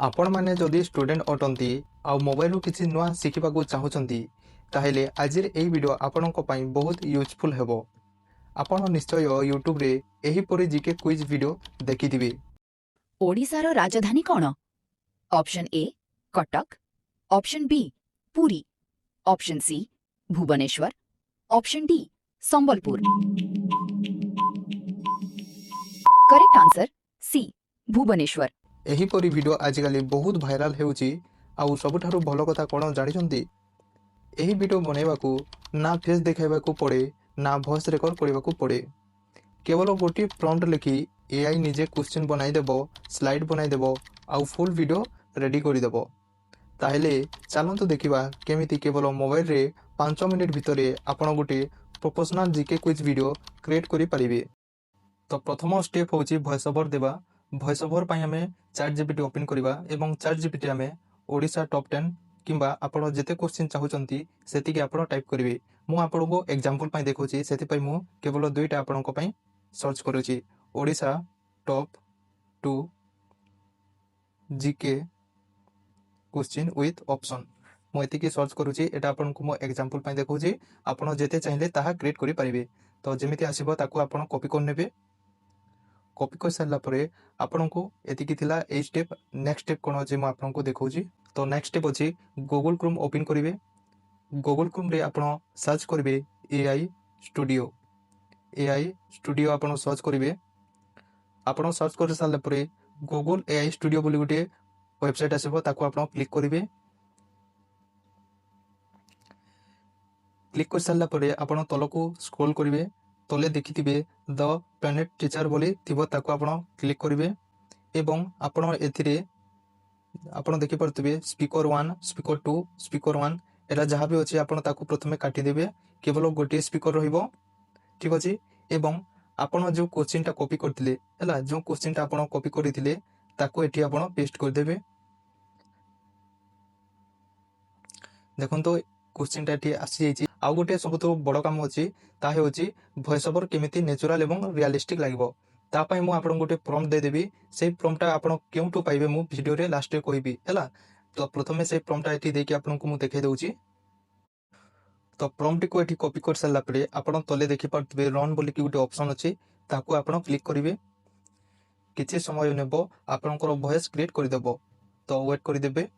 आपण माने जदि स्टूडेंट अटंती आ मोबाइल किसी नुआ शिखा चाहूँगी ताहले आजिर एही वीडियो आपणों पई बहुत यूजफुल हेबो। आपण निश्चय यूट्यूब रे एही परि जीके क्विज वीडियो देखिथिबे। ओडिशार राजधानी कौन? Option A Cuttack, option B Puri, option C Bhubaneswar, option D Sambalpur. Correct answer C Bhubaneswar. एही परि वीडियो आजिकली बहुत भाइराल हेउची आउ सबुठारु भलो कथा कोन जानिछंती एही वीडियो बनेबाकू ना फेस देखाइबाकू पड़े ना वॉइस रिकॉर्ड करबाकू पड़े। केवल गोटी प्रॉम्प्ट लिखि एआई निजे क्वेश्चन बनाई देबो, स्लाइड बनाई देबो आउ फुल वीडियो रेडी करि देबो। ताहले चलंतु देखिबा केमिति केवल मोबाइल रे 5 मिनिट भितरे आपण गोटे professional GK quiz video create करि परिबे। तो प्रथम स्टेप होची वॉइस ओवर देबा। वॉइस ओवर पई हमें चैट जीपीटी ओपन करबा एवं चैट जीपीटी हमें ओडिशा टॉप 10 किंबा आपण जेते क्वेश्चन चाहूचंती सेति के आपण टाइप करिवे। मु आपण को एग्जांपल पई देखौची सेति पई मु केवल दुईटा आपण को पई सर्च करूची Odisha top 2 GK question with option. मु एतिकी सर्च करूची एटा आपण को मु एग्जांपल पई देखौची आपण जेते चाहिले ताहा क्रिएट करि परिबे। तो जेमिति आसीबो ताकू आपण कॉपी कर नेबे। कॉपी कर सारा पर आपण को एतिकी थिला ए स्टेप। नेक्स्ट स्टेप कोन अछि मु आपण को देखौची। तो नेक्स्ट स्टेप अछि गूगल क्रोम ओपन करिवे। गूगल क्रोम रे आपण सर्च करिवे एआई स्टूडियो। एआई स्टूडियो आपण सर्च करिवे। आपण सर्च कर सारा पर गूगल एआई स्टूडियो बोली गोटे वेबसाइट आसीबो ताकू आपण क्लिक करिवे। क्लिक कर सारा पर आपण तलको स्क्रॉल करिवे। तले देखिथिबे द प्लैनेट टीचर बोली थिबो ताकू आपण क्लिक करिवे एवं आपण एथिरे आपण देखि परथिबे स्पीकर 1 स्पीकर 2 स्पीकर 1 एला जहां भी अछि आपण ताकू प्रथमे काटी देबे। केवल गोटे स्पीकर रहिबो। ठीक अछि एवं आपण जो क्वेश्चन ता कॉपी करथिले हला जो क्वेश्चन ता आपण कॉपी करिथिले ताकू एठी आपण पेस्ट कर देबे। देखन तो क्वेश्चन ता एठी आसी जाईची। आ गोटे सबतो बड़ काम अछि ता हे अछि वॉइस ओवर केमिति नेचुरल एवं रियलिस्टिक लागबो। ता पई मु आपण गोटे प्रॉम्प्ट दे देबी। से प्रॉम्प्ट ता आपण केउटू पाइबे मु वीडियो रे लास्ट रे कहबी हला। तो प्रथमे से प्रॉम्प्ट ता एठी देकी आपण को मु देखाइ दउची। तो प्रॉम्प्ट को एठी कॉपी कर साला परे आपण तले देखि परतबे रन बोली कि गोटे ऑप्शन अछि ताकू आपण क्लिक करिवे। किछि समय नेबो आपनकर वॉइस क्रिएट करि देबो। तो वेट करि देबे।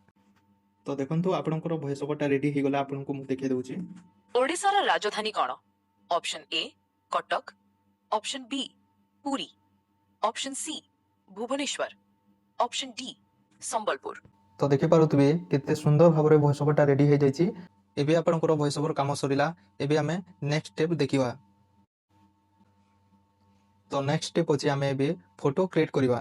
तो देखंतु आपनकर वॉइस ओवर ता रेडी हे गला आपण को मु देखाइ दउची। ओडिशार राजधानी कौन? Option A Cuttack, option B Puri, option C Bhubaneswar, option D Sambalpur. तो देखि पारुतबे केते सुंदर भाबरे वॉइस ओवर ता रेडी हे जाईची। एबे आपनकर वॉइस ओवर काम सरिला। एबे हमें नेक्स्ट स्टेप देखिबा। तो नेक्स्ट स्टेप अछि हमें एबे फोटो क्रिएट करिबा।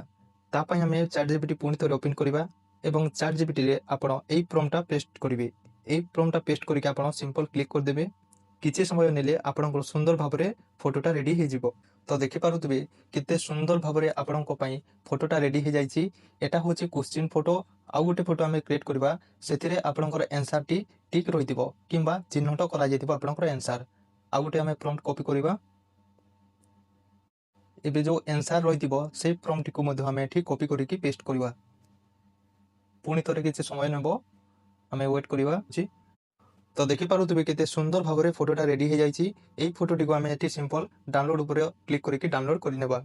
ता पई हमें चैट जीपीटी पुनी तो ओपन करिबा एवं चैट जीपीटी रे आपण एई प्रॉम्प्ट ता पेस्ट करिवे। एई प्रॉम्प्ट ता पेस्ट करिके आपण सिंपल क्लिक कर देबे। किछि समय नेले आपनकर सुंदर भाबरे फोटोटा रेडी हे जिवो। तो देखि पारुतबे केते सुंदर भाबरे आपनको पई फोटोटा रेडी हे जाईची। एटा होची क्वेश्चन फोटो। आ गोटे फोटो हमें क्रिएट करबा सेथिरे आपनकर आंसर टी ठीक रहितिबो किंबा चिन्हट करा जैतिबो आपनकर आंसर। आ गोटे हमें प्रॉम्प्ट कॉपी करबा। एबे जो आंसर रहितिबो से प्रॉम्प्ट को मध्य हमें ठीक कॉपी करिकि पेस्ट करबा। पुनी तरे किछि समय नेबो हमें वेट करबा छी। तो देखि पारुतबे केते सुंदर भाबरे फोटोटा रेडी हे जाईची। एई फोटोटी को हमें एठी सिंपल डाउनलोड ऊपर क्लिक करिकि डाउनलोड करि नेबा।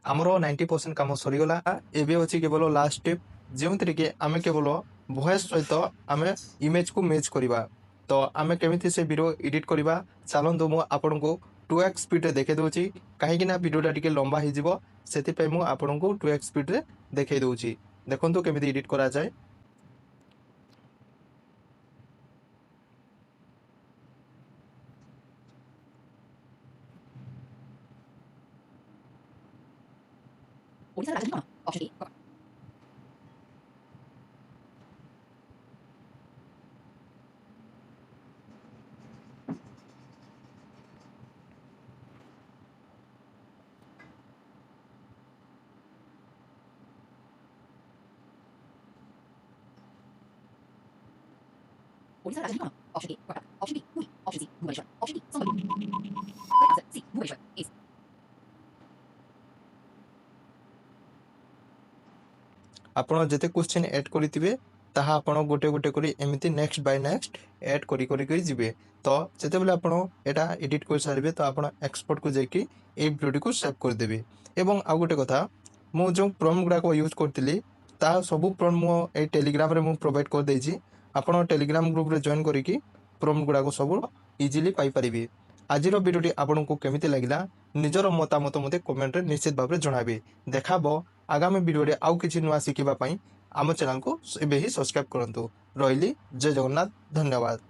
हमरो 90% काम सरी गला। एबे अछि केवल लास्ट स्टेप जेउतरे के हमें केवल वॉइस सहित हमें इमेज को मैच करबा। तो हमें केमिति से वीडियो एडिट करबा चलंतु मु आपन को 2x स्पीड रे देखे दोची। काहे कि ना वीडियोटा टिके लंबा हे जिवो सेति पय मु आपन को 2x स्पीड रे देखे दोची। देखंतु केमिति एडिट करा जाय। ओडिशार राजधानी कौन? ऑप्शन ए कटक, ओडिशार राजधानी कौन? Option A Cuttack, option B Puri, option C Bhubaneswar, option D Sambalpur. Correct answer C Bhubaneswar is. ଆପଣ ଯେତେ କ୍ୱେଶ୍ଚିନ୍ ଆଡ୍ କରିଥିବେ ତାହା ଆପଣ ଗୋଟେ ଗୋଟେ କରି ଏମିତି ନେକ୍ସଟ ବାଇ ନେକ୍ସଟ ଆଡ୍ କରି ଯିବେ। ତ ଯେତେବେଳେ ଆପଣ ଏଇଟା ଏଡିଟ୍ କରିସାରିବେ ତ ଆପଣ ଏକ୍ସପୋର୍ଟକୁ ଯାଇକି ଏଇ ଭିଡ଼ିଓଟିକୁ ସେଭ୍ କରିଦେବେ। ଏବଂ ଆଉ ଗୋଟେ କଥା, ମୁଁ ଯେଉଁ ପ୍ରମ୍ପ୍ଟ ଗୁଡ଼ାକ ୟୁଜ୍ କରିଥିଲି ତାହା ସବୁ ପ୍ରମ୍ପ୍ଟ ମୁଁ ଏଇ ଟେଲିଗ୍ରାମରେ ମୁଁ ପ୍ରୋଭାଇଡ଼ କରିଦେଇଛି। ଆପଣ ଟେଲିଗ୍ରାମ ଗ୍ରୁପରେ ଜଏନ୍ କରିକି ପ୍ରମ୍ପ୍ଟ ଗୁଡ଼ାକ ସବୁ ଇଜିଲି ପାଇପାରିବେ। ଆଜିର ଭିଡ଼ିଓଟି ଆପଣଙ୍କୁ କେମିତି ଲାଗିଲା ନିଜର ମତାମତ ମୋତେ କମେଣ୍ଟରେ ନିଶ୍ଚିତ ଭାବରେ ଜଣାଇବେ। ଦେଖାବ ଆଗାମୀ ଭିଡ଼ିଓରେ ଆଉ କିଛି ନୂଆ ଶିଖିବା ପାଇଁ ଆମ ଚ୍ୟାନେଲକୁ ଏବେ ହିଁ ସବସ୍କ୍ରାଇବ୍ କରନ୍ତୁ। ରହିଲି, ଜୟ ଜଗନ୍ନାଥ, ଧନ୍ୟବାଦ।